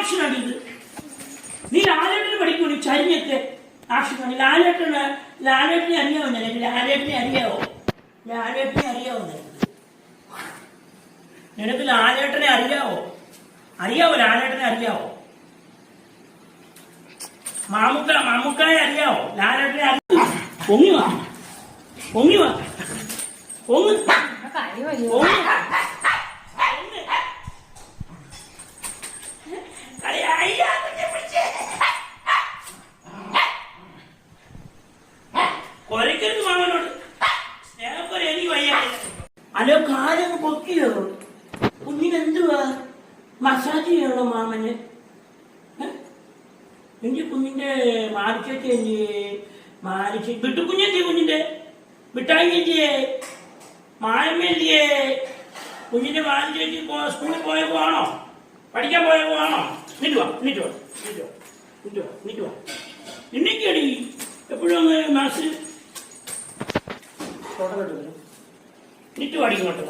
ആക്ഷനാണ് ഇത്. നീ ലാലേട്ടന് പഠിക്കൂ, നീ ചരിഞ്ഞൊക്കെ ആക്ഷനാണ്. ലാലേട്ടനെ അറിയാവോ? ലാലേട്ടനെ അറിയാവോ? നിനക്ക് ലാലേട്ടനെ അറിയാവോ? ലാലേട്ടനെ അറിയാവോ? മാമുക്കായെ അറിയാവോ? ലാലേട്ടനെ അറിയാവോ? പൊങ്ങി വാ. കൊരക്കരുത് മാമനോട്. സ്നേഹപ്പുറം എനിക്ക് വയ്യ. അല്ലോ, കാലൊന്ന് പൊക്കിയോ? കുഞ്ഞിനെന്തുവാ മസാജ് ചെയ്യണോ മാമന്? എന്റെ കുഞ്ഞിന്റെ വിട്ടുകുഞ്ഞെന്തിയെ? കുഞ്ഞിന്റെ വിട്ടായില്ലേ? മായമ്മല്ലേ? കുഞ്ഞിന്റെ മാലിച്ചേച്ചി സ്കൂളിൽ പോയപ്പോ ആണോ? പഠിക്കാൻ പോയപ്പോ ആണോ? നിന്നുവാ നിന്നേക്കടി എപ്പോഴും മാസ് നിറ്റ് വാടിക്കോട്ടെ.